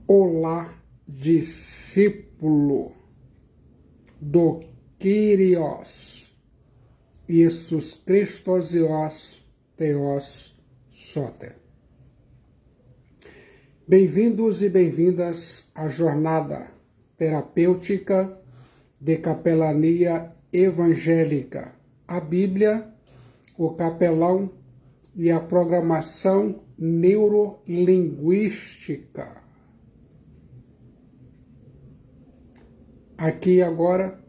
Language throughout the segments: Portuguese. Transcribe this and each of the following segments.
Olá, discípulo do Kyrios, Iisus Christos Ios Theos Soter. Bem-vindos e bem-vindas à jornada terapêutica de capelania evangélica, a Bíblia, o capelão e a programação neurolinguística. Aqui agora,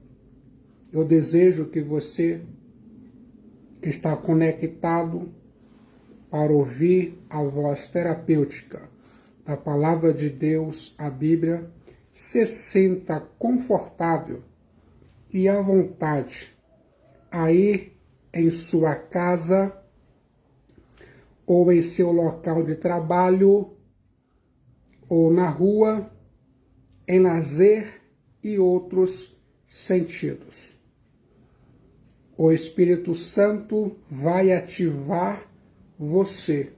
eu desejo que você que está conectado para ouvir a voz terapêutica da Palavra de Deus, a Bíblia, se sinta confortável e à vontade aí em sua casa ou em seu local de trabalho ou na rua, em lazer e outros sentidos. O Espírito Santo vai ativar você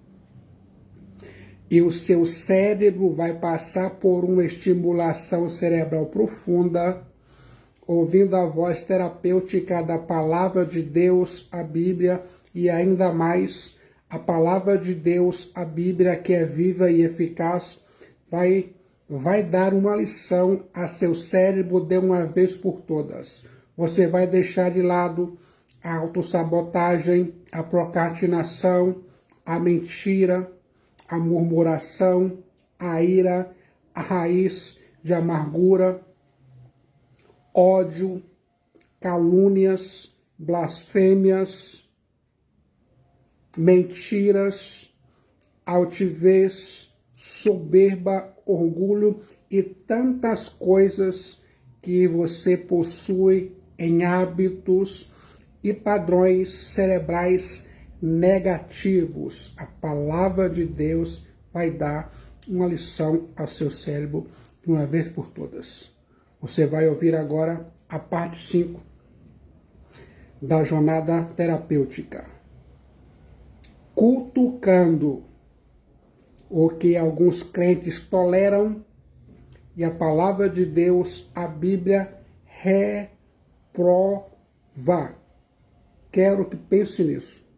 e o seu cérebro vai passar por uma estimulação cerebral profunda, ouvindo a voz terapêutica da Palavra de Deus, a Bíblia, e ainda mais a Palavra de Deus, a Bíblia, que é viva e eficaz, vai dar uma lição a seu cérebro de uma vez por todas. Você vai deixar de lado a autossabotagem, a procrastinação, a mentira, a murmuração, a ira, a raiz de amargura, ódio, calúnias, blasfêmias, mentiras, altivez, soberba, orgulho e tantas coisas que você possui em hábitos e padrões cerebrais negativos. A Palavra de Deus vai dar uma lição ao seu cérebro de uma vez por todas. Você vai ouvir agora a parte 5 da jornada terapêutica. Cutucando o que alguns crentes toleram e a Palavra de Deus, a Bíblia, reprova. Quero que pense nisso.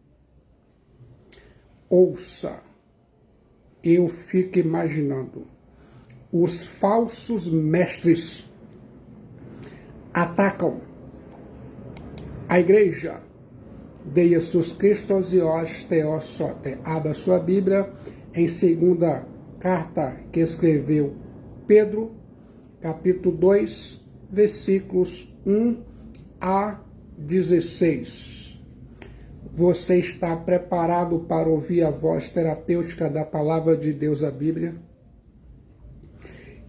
Ouça, eu fico imaginando, os falsos mestres atacam a igreja de Iisus Christos Ios Theos Soter. Abra sua Bíblia em segunda carta que escreveu Pedro, capítulo 2, versículos 1 a 16. Você está preparado para ouvir a voz terapêutica da Palavra de Deus, a Bíblia?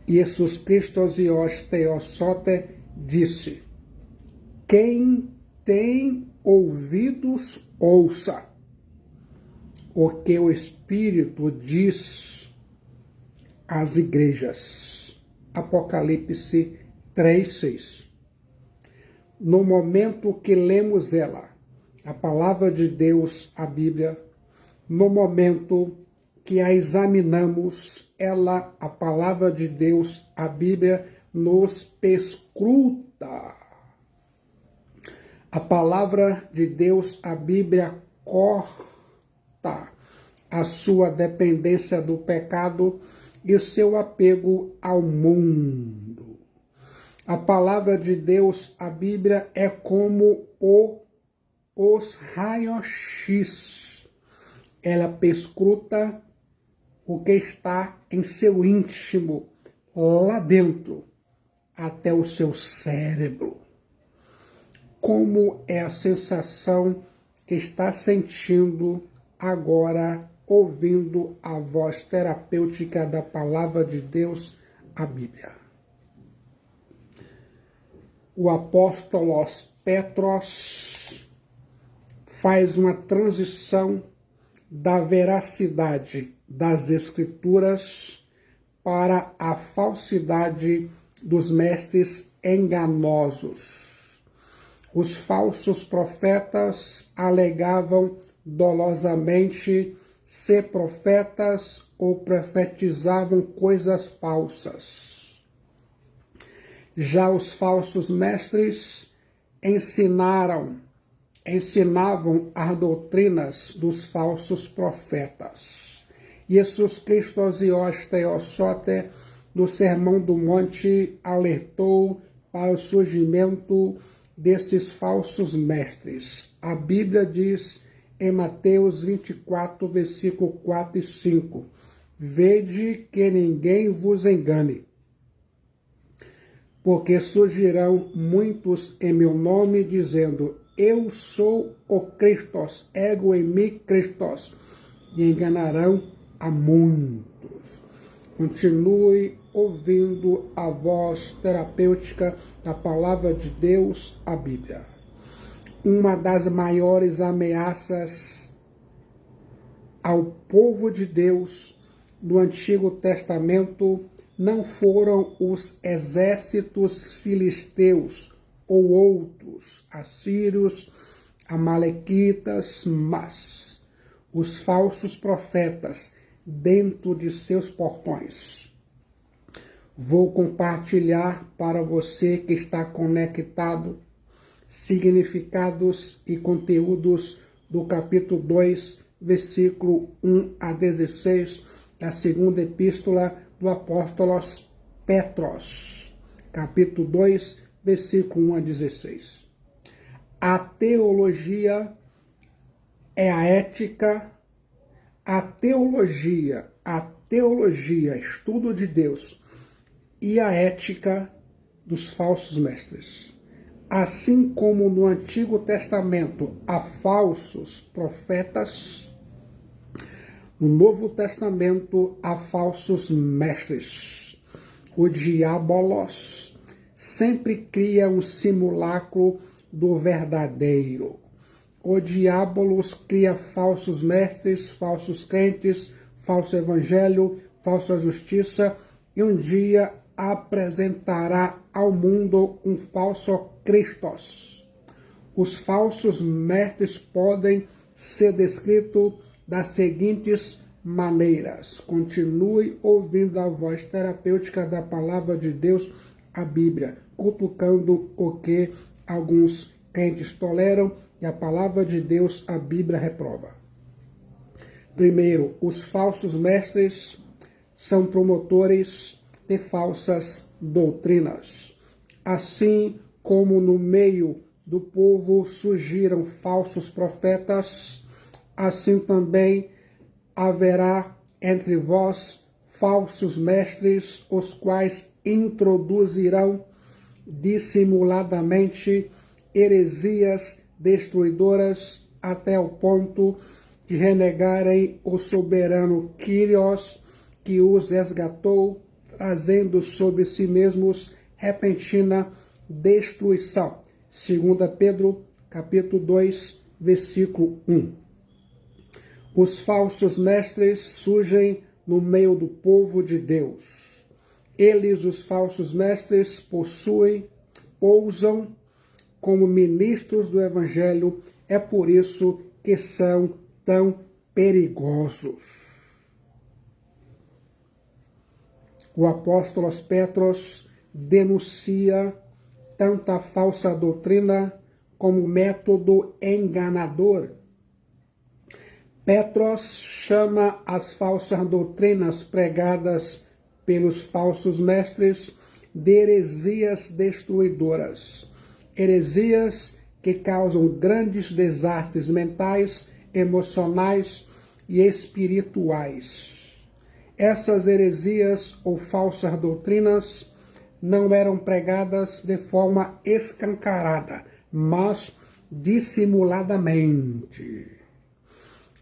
Iisus Christos Ios Theos Soter disse: quem tem ouvidos, ouça o que o Espírito diz às igrejas. Apocalipse 3:6. No momento que lemos ela, a Palavra de Deus, a Bíblia, no momento que a examinamos, ela, a Palavra de Deus, a Bíblia, nos perscruta. A Palavra de Deus, a Bíblia, corta a sua dependência do pecado e o seu apego ao mundo. A Palavra de Deus, a Bíblia, é como os raios-x. Ela perscruta o que está em seu íntimo, lá dentro, até o seu cérebro. Como é a sensação que está sentindo agora, ouvindo a voz terapêutica da Palavra de Deus, a Bíblia? O apóstolo Petros faz uma transição da veracidade das Escrituras para a falsidade dos mestres enganosos. Os falsos profetas alegavam dolosamente ser profetas ou profetizavam coisas falsas. Já os falsos mestres ensinavam as doutrinas dos falsos profetas. Jesus Cristo, Teossote, no Sermão do Monte, alertou para o surgimento desses falsos mestres. A Bíblia diz em Mateus 24, versículo 4 e 5, vede que ninguém vos engane, porque surgirão muitos em meu nome, dizendo, eu sou o Christos, ego eimi Christos, e enganarão a muitos. Continue ouvindo a voz terapêutica da palavra de Deus, a Bíblia. Uma das maiores ameaças ao povo de Deus no Antigo Testamento não foram os exércitos filisteus ou outros, assírios, amalequitas, mas os falsos profetas dentro de seus portões. Vou compartilhar para você que está conectado significados e conteúdos do capítulo 2, versículo 1 a 16, da segunda epístola do apóstolo Petros, capítulo 2, versículo 1 a 16. A teologia é a ética, a teologia, estudo de Deus, e a ética dos falsos mestres. Assim como no Antigo Testamento há falsos profetas, no Novo Testamento há falsos mestres. O diabolos sempre cria um simulacro do verdadeiro. O diabolos cria falsos mestres, falsos crentes, falso evangelho, falsa justiça, e um dia apresentará ao mundo um falso Christos. Os falsos mestres podem ser descritos das seguintes maneiras. Continue ouvindo a voz terapêutica da palavra de Deus, a Bíblia, cutucando o que alguns crentes toleram e a palavra de Deus, a Bíblia, reprova. Primeiro, os falsos mestres são promotores de falsas doutrinas. Assim como no meio do povo surgiram falsos profetas, assim também haverá entre vós falsos mestres, os quais introduzirão dissimuladamente heresias destruidoras até o ponto de renegarem o soberano Kyrios, que os resgatou, trazendo sobre si mesmos repentina destruição. 2 Pedro, capítulo 2, versículo 1. Os falsos mestres surgem no meio do povo de Deus. Eles, os falsos mestres, pousam como ministros do Evangelho. É por isso que são tão perigosos. O apóstolo Petros denuncia tanto a falsa doutrina como método enganador. Petros chama as falsas doutrinas pregadas pelos falsos mestres de heresias destruidoras. Heresias que causam grandes desastres mentais, emocionais e espirituais. Essas heresias ou falsas doutrinas não eram pregadas de forma escancarada, mas dissimuladamente.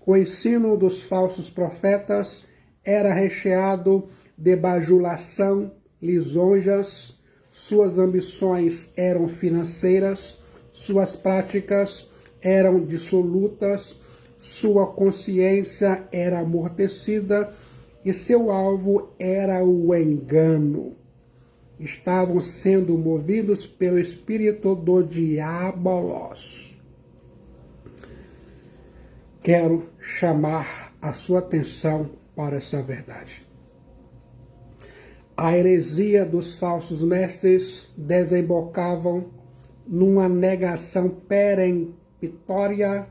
O ensino dos falsos profetas era recheado de bajulação, lisonjas, suas ambições eram financeiras, suas práticas eram dissolutas, sua consciência era amortecida e seu alvo era o engano. Estavam sendo movidos pelo espírito do diabolos. Quero chamar a sua atenção para essa verdade. A heresia dos falsos mestres desembocavam numa negação peremptória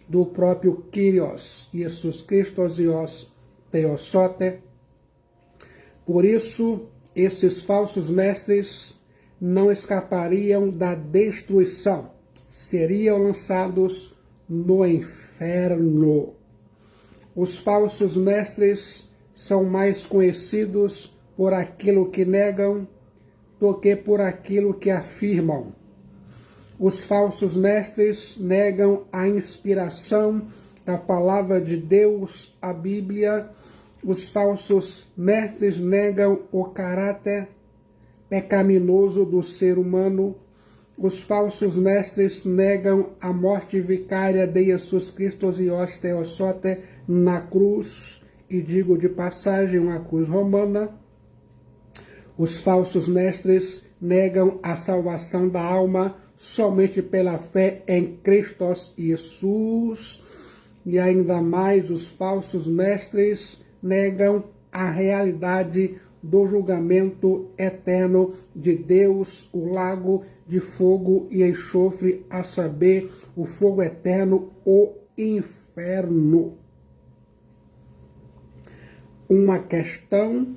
do próprio Kyrios, Jesus Christos Ios Theosote. Por isso, esses falsos mestres não escapariam da destruição, seriam lançados no inferno. Os falsos mestres são mais conhecidos por aquilo que negam do que por aquilo que afirmam. Os falsos mestres negam a inspiração da palavra de Deus, a Bíblia. Os falsos mestres negam o caráter pecaminoso do ser humano. Os falsos mestres negam a morte vicária de Jesus Cristo Ios Theosote na cruz, e digo de passagem, uma cruz romana. Os falsos mestres negam a salvação da alma somente pela fé em Cristo Jesus. E ainda mais, os falsos mestres negam a realidade do julgamento eterno de Deus, o lago de fogo e enxofre, a saber, o fogo eterno, o inferno. Uma questão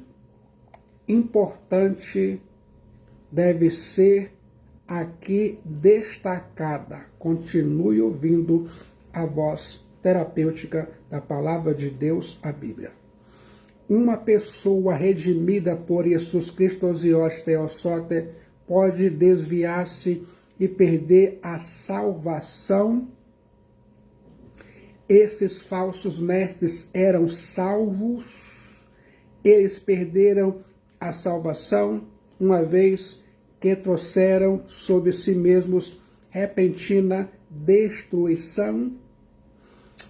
importante deve ser aqui destacada. Continue ouvindo a voz terapêutica da palavra de Deus, a Bíblia. Uma pessoa redimida por Jesus Cristo Ios Theosote pode desviar-se e perder a salvação. Esses falsos mestres eram salvos, eles perderam a salvação, uma vez que trouxeram sobre si mesmos repentina destruição.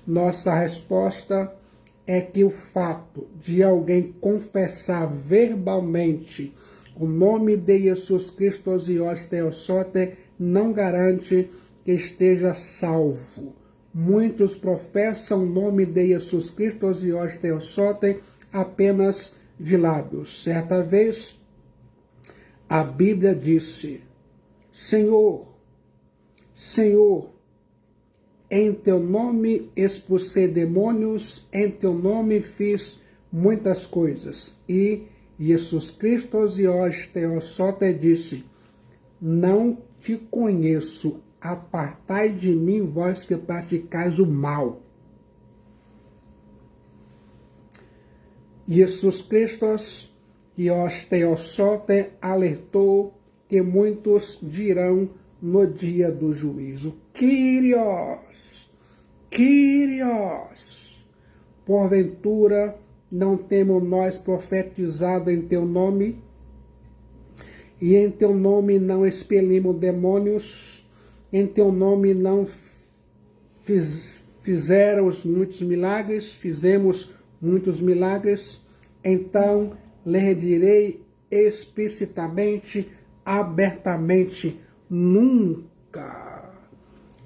Nossa resposta é que o fato de alguém confessar verbalmente o nome de Jesus Cristo Ios Theosote não garante que esteja salvo. Muitos professam o nome de Jesus Cristo Ios Theosote apenas de lábios. Certa vez, a Bíblia disse: Senhor, Senhor, em teu nome expulsei demônios, em teu nome fiz muitas coisas. E Jesus Cristo Ios Theosote disse: não te conheço, apartai de mim, vós que praticais o mal. Jesus Cristo Ios Theosote alertou que muitos dirão no dia do juízo: Kyrios, Kyrios, porventura não temos nós profetizado em teu nome? E em teu nome não expelimos demônios? Em teu nome não fizemos muitos milagres? Fizemos muitos milagres? Então lhe direi explicitamente, abertamente: nunca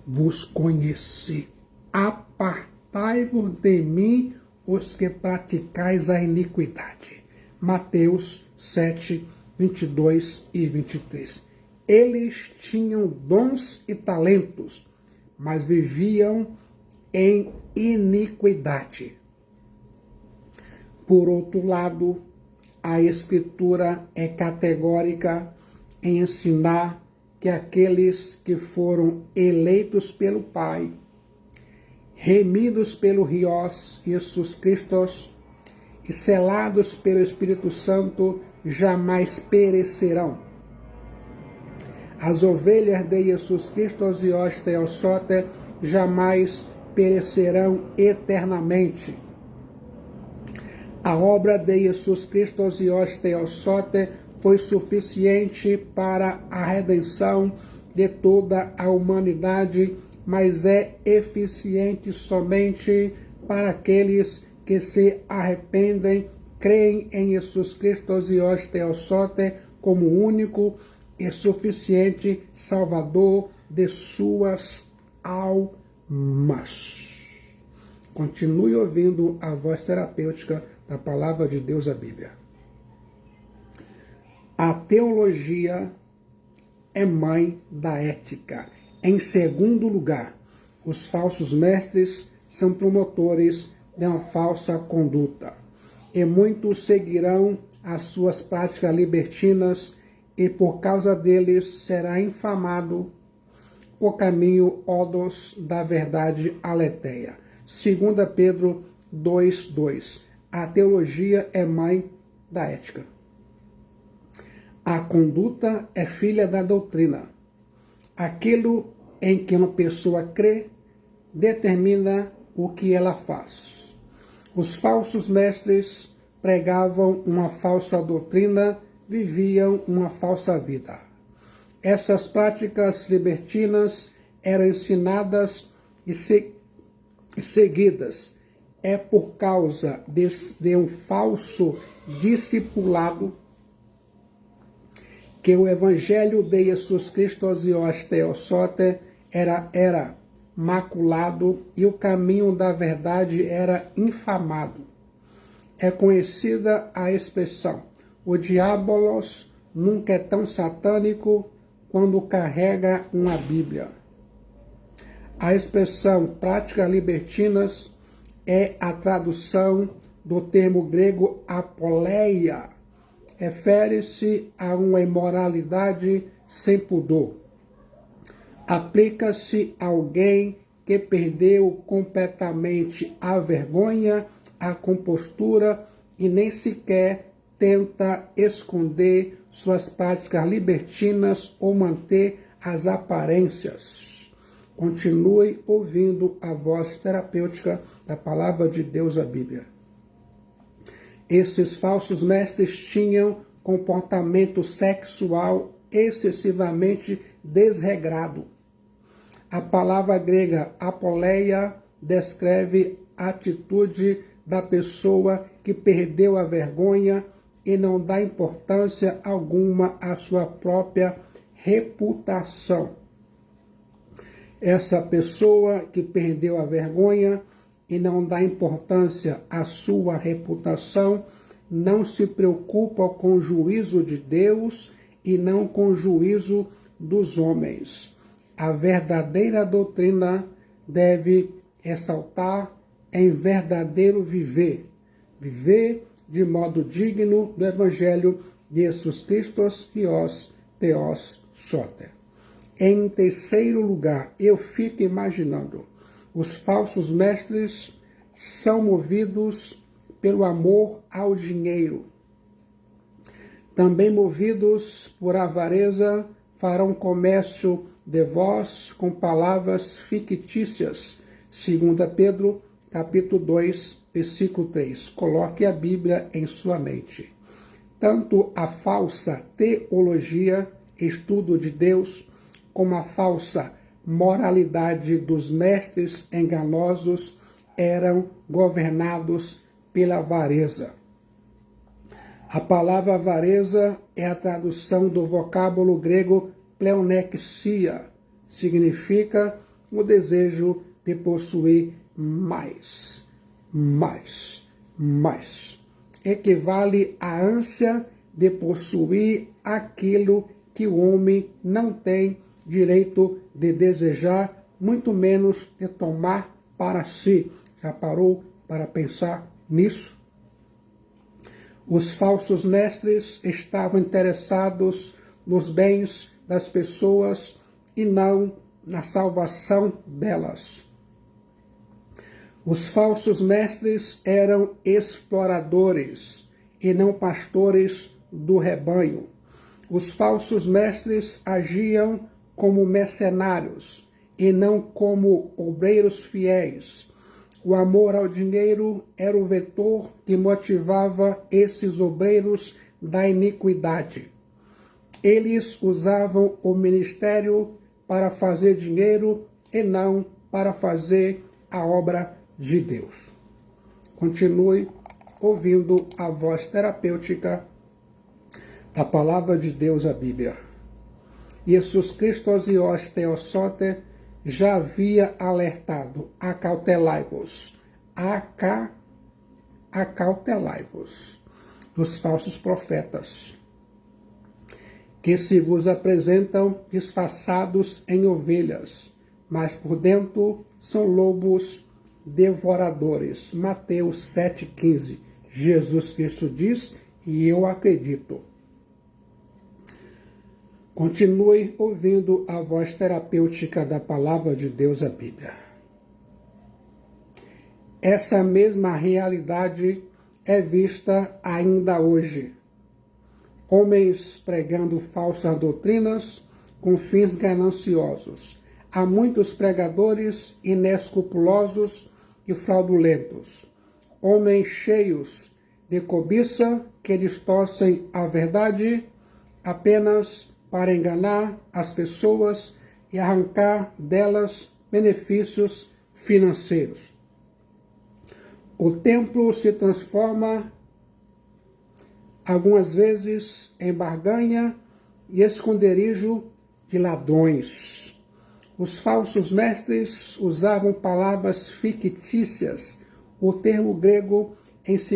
vos conheci. Apartai-vos de mim, os que praticais a iniquidade. Mateus 7, 22 e 23. Eles tinham dons e talentos, mas viviam em iniquidade. Por outro lado, a Escritura é categórica em ensinar que aqueles que foram eleitos pelo Pai, remidos pelo Rios Jesus Cristo e selados pelo Espírito Santo jamais perecerão. As ovelhas de Jesus Cristo Ios Theosote jamais perecerão eternamente. A obra de Jesus Cristo Ios Theosote foi suficiente para a redenção de toda a humanidade, mas é eficiente somente para aqueles que se arrependem, creem em Jesus Cristo Ios Theosote como único e suficiente Salvador de suas almas. Continue ouvindo a voz terapêutica da Palavra de Deus, a Bíblia. A teologia é mãe da ética. Em segundo lugar, os falsos mestres são promotores de uma falsa conduta, e muitos seguirão as suas práticas libertinas, e por causa deles será infamado o caminho odos da verdade aletheia. 2 Pedro 2:2. A teologia é mãe da ética. A conduta é filha da doutrina. Aquilo em que uma pessoa crê determina o que ela faz. Os falsos mestres pregavam uma falsa doutrina, viviam uma falsa vida. Essas práticas libertinas eram ensinadas e seguidas. É por causa de um falso discipulado que o Evangelho de Jesus Cristo os Theosote era maculado e o caminho da verdade era infamado. É conhecida a expressão: o diabolos nunca é tão satânico quando carrega uma Bíblia. A expressão práticas libertinas é a tradução do termo grego apoleia. Refere-se a uma imoralidade sem pudor. Aplica-se a alguém que perdeu completamente a vergonha, a compostura e nem sequer tenta esconder suas práticas libertinas ou manter as aparências. Continue ouvindo a voz terapêutica da Palavra de Deus, a Bíblia. Esses falsos mestres tinham comportamento sexual excessivamente desregrado. A palavra grega apoleia descreve a atitude da pessoa que perdeu a vergonha e não dá importância alguma à sua própria reputação. Essa pessoa que perdeu a vergonha e não dá importância à sua reputação, não se preocupa com o juízo de Deus e não com o juízo dos homens. A verdadeira doutrina deve ressaltar em verdadeiro viver de modo digno do Evangelho de Jesus Cristo e os Theos Soter. Em terceiro lugar, eu fico imaginando, os falsos mestres são movidos pelo amor ao dinheiro. Também movidos por avareza, farão comércio de vós com palavras fictícias. 2 Pedro, capítulo 2, versículo 3. Coloque a Bíblia em sua mente. Tanto a falsa teologia, estudo de Deus, como a falsa moralidade dos mestres enganosos eram governados pela avareza. A palavra avareza é a tradução do vocábulo grego pleonexia, significa o desejo de possuir mais. Equivale à ânsia de possuir aquilo que o homem não tem direito de desejar, muito menos de tomar para si. Já parou para pensar nisso? Os falsos mestres estavam interessados nos bens das pessoas e não na salvação delas. Os falsos mestres eram exploradores e não pastores do rebanho. Os falsos mestres agiam como mercenários e não como obreiros fiéis. O amor ao dinheiro era o vetor que motivava esses obreiros da iniquidade. Eles usavam o ministério para fazer dinheiro e não para fazer a obra de Deus. Continue ouvindo a voz terapêutica da Palavra de Deus, a Bíblia. Jesus Cristo e os Theosote já havia alertado: acautelai-vos, acautelai-vos dos falsos profetas, que se vos apresentam disfarçados em ovelhas, mas por dentro são lobos devoradores. Mateus 7,15. Jesus Cristo diz, e eu acredito. Continue ouvindo a voz terapêutica da Palavra de Deus, a Bíblia. Essa mesma realidade é vista ainda hoje. Homens pregando falsas doutrinas com fins gananciosos. Há muitos pregadores inescrupulosos e fraudulentos. Homens cheios de cobiça que distorcem a verdade apenas para enganar as pessoas e arrancar delas benefícios financeiros. O templo se transforma algumas vezes em barganha e esconderijo de ladrões. Os falsos mestres usavam palavras fictícias. O termo grego em 2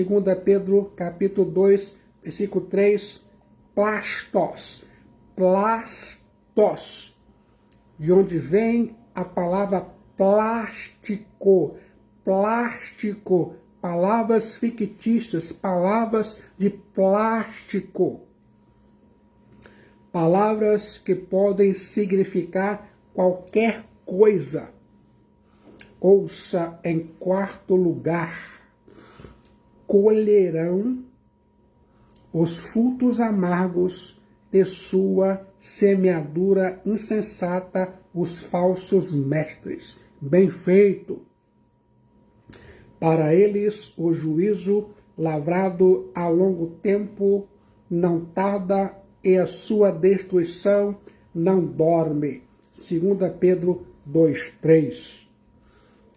Pedro, capítulo 2, versículo 3, plastos. Plastos, de onde vem a palavra plástico, palavras fictícias, palavras de plástico, palavras que podem significar qualquer coisa. Ouça em quarto lugar, colherão os frutos amargos de sua semeadura insensata os falsos mestres. Bem feito. Para eles o juízo lavrado a longo tempo não tarda e a sua destruição não dorme. 2 Pedro 2,3.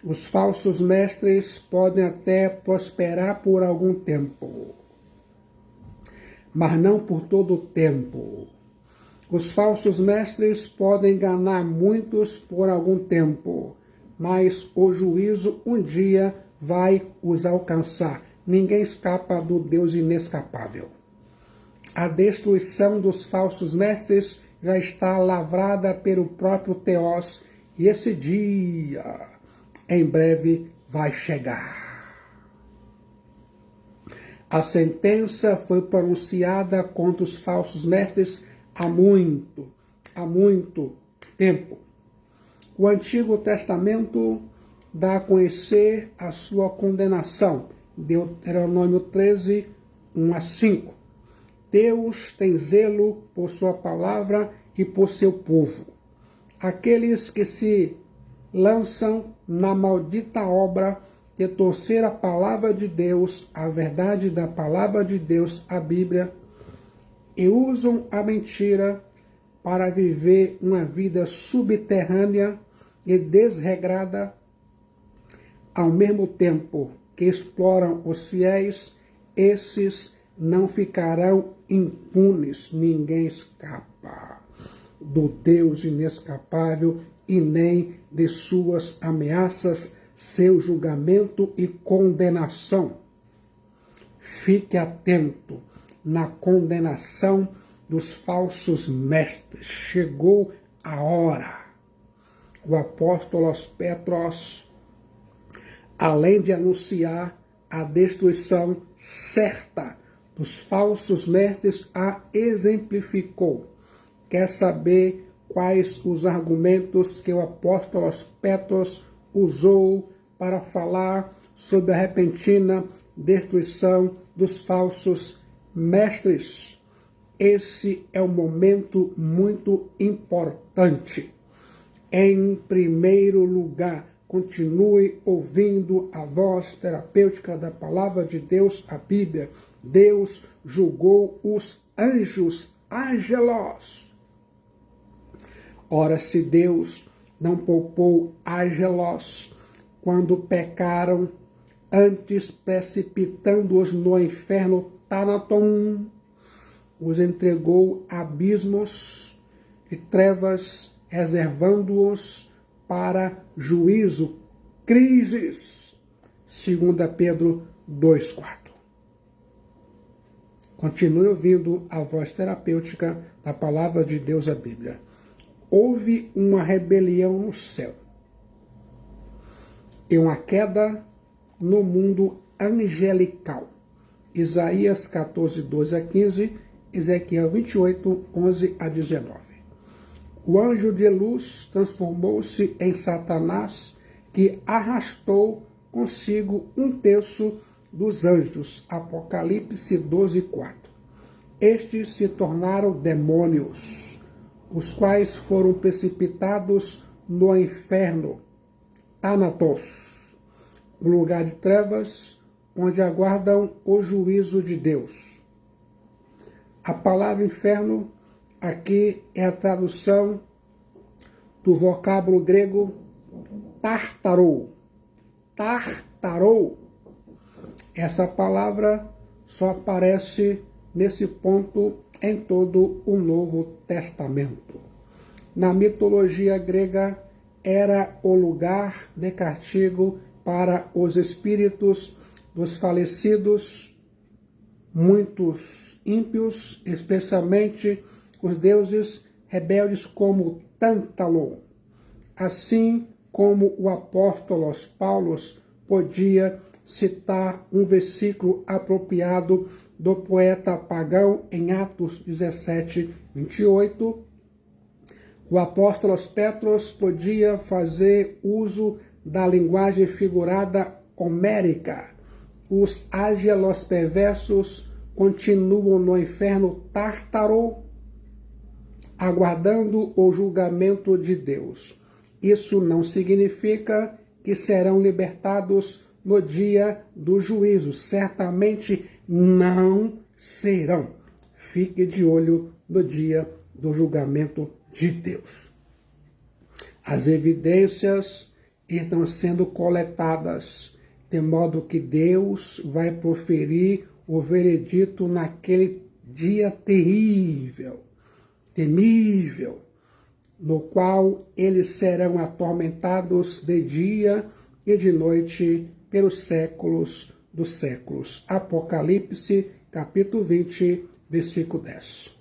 Os falsos mestres podem até prosperar por algum tempo, mas não por todo o tempo. Os falsos mestres podem enganar muitos por algum tempo, mas o juízo um dia vai os alcançar. Ninguém escapa do Deus inescapável. A destruição dos falsos mestres já está lavrada pelo próprio Teós, e esse dia, em breve, vai chegar. A sentença foi pronunciada contra os falsos mestres há muito tempo. O Antigo Testamento dá a conhecer a sua condenação. Deuteronômio 13, 1-5. Deus tem zelo por sua palavra e por seu povo. Aqueles que se lançam na maldita obra de torcer a palavra de Deus, a verdade da palavra de Deus, a Bíblia, e usam a mentira para viver uma vida subterrânea e desregrada, ao mesmo tempo que exploram os fiéis, esses não ficarão impunes. Ninguém escapa do Deus inescapável e nem de suas ameaças, seu julgamento e condenação. Fique atento na condenação dos falsos mestres. Chegou a hora. O apóstolo Petros, além de anunciar a destruição certa dos falsos mestres, a exemplificou. Quer saber quais os argumentos que o apóstolo Petros usou para falar sobre a repentina destruição dos falsos mestres? Esse é um momento muito importante. Em primeiro lugar, continue ouvindo a voz terapêutica da palavra de Deus, a Bíblia. Deus julgou os anjos, ángelos. Ora, se Deus não poupou ángelos quando pecaram, antes precipitando-os no inferno Tanatom, os entregou a abismos de trevas, reservando-os para juízo, crises, 2 Pedro 2,4. Continue ouvindo a voz terapêutica da palavra de Deus, a Bíblia. Houve uma rebelião no céu e uma queda no mundo angelical. Isaías 14, 12 a 15, Ezequiel 28, 11 a 19. O anjo de luz transformou-se em Satanás, que arrastou consigo 1/3 dos anjos. Apocalipse 12, 4. Estes se tornaram demônios, os quais foram precipitados no inferno, Thanatos, um lugar de trevas, onde aguardam o juízo de Deus. A palavra inferno aqui é a tradução do vocábulo grego tartarou. Tartarou. Essa palavra só aparece nesse ponto em todo o Novo Testamento. Na mitologia grega, era o lugar de castigo para os espíritos dos falecidos, muitos ímpios, especialmente os deuses rebeldes como Tântalo. Assim como o apóstolo Paulo podia citar um versículo apropriado do poeta pagão em Atos 17, 28, o apóstolo Petros podia fazer uso da linguagem figurada homérica. Os ágelos perversos continuam no inferno tártaro, aguardando o julgamento de Deus. Isso não significa que serão libertados no dia do juízo. Certamente não serão. Fique de olho no dia do julgamento de Deus. As evidências estão sendo coletadas, de modo que Deus vai proferir o veredito naquele dia terrível, temível, no qual eles serão atormentados de dia e de noite pelos séculos dos séculos. Apocalipse, capítulo 20, versículo 10.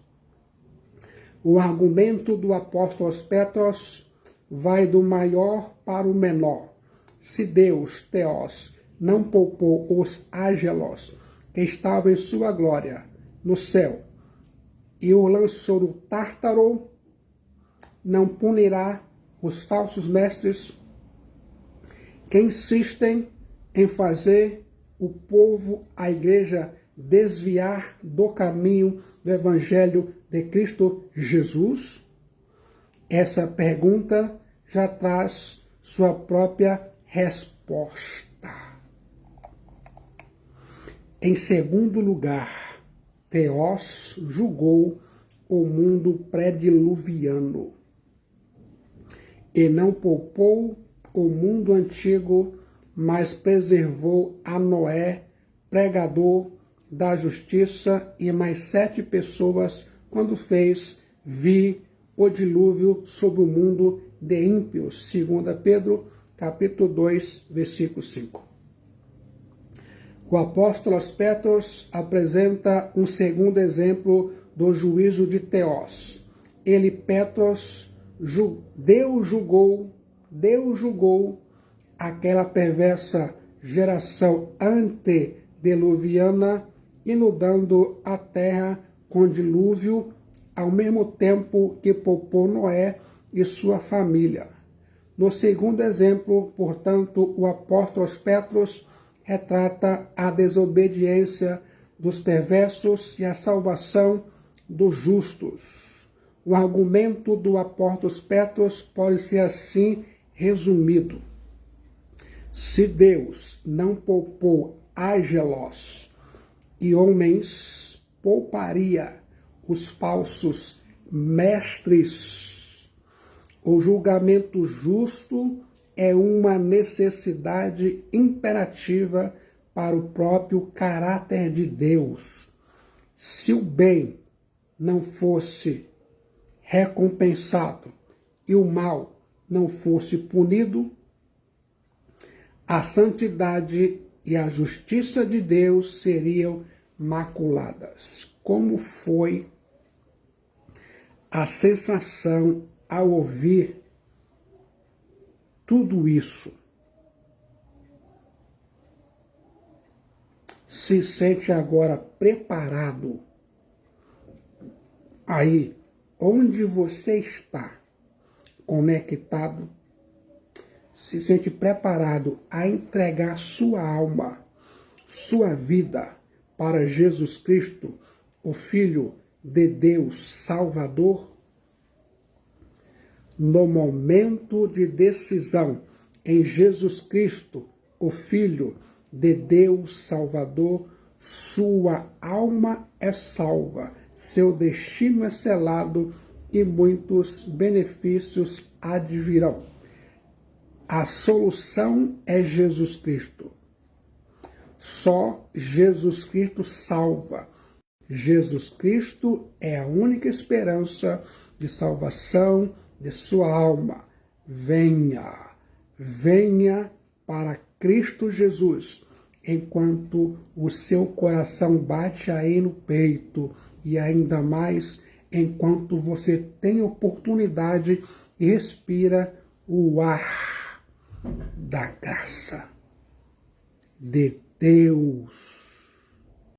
O argumento do apóstolo Petros vai do maior para o menor. Se Deus, Theos, não poupou os ágelos que estavam em sua glória no céu e o lançou no tártaro, não punirá os falsos mestres que insistem em fazer o povo, a igreja, desviar do caminho do Evangelho de Cristo Jesus? Essa pergunta já traz sua própria resposta. Em segundo lugar, Theos julgou o mundo pré-diluviano e não poupou o mundo antigo, mas preservou a Noé, pregador da justiça, e mais 7 pessoas, quando fez vir o dilúvio sobre o mundo de ímpios. 2 Pedro, capítulo 2, versículo 5. O apóstolo Petros apresenta um segundo exemplo do juízo de Theos. Ele, Petros, Deus julgou aquela perversa geração antediluviana, inundando a terra com dilúvio, ao mesmo tempo que poupou Noé e sua família. No segundo exemplo, portanto, o apóstolo Petros retrata a desobediência dos perversos e a salvação dos justos. O argumento do apóstolo Petros pode ser assim resumido: se Deus não poupou ángelos e homens, pouparia os falsos mestres. O julgamento justo é uma necessidade imperativa para o próprio caráter de Deus. Se o bem não fosse recompensado e o mal não fosse punido, a santidade e a justiça de Deus seriam maculadas. Como foi a sensação ao ouvir tudo isso? Se sente agora preparado aí, onde você está conectado, se sente preparado a entregar sua alma, sua vida para Jesus Cristo, o Filho de Deus Salvador? No momento de decisão em Jesus Cristo, o Filho de Deus Salvador, sua alma é salva, seu destino é selado e muitos benefícios advirão. A solução é Jesus Cristo. Só Jesus Cristo salva. Jesus Cristo é a única esperança de salvação de sua alma. Venha, venha para Cristo Jesus, enquanto o seu coração bate aí no peito, e ainda mais enquanto você tem oportunidade e respira o ar da graça de Deus.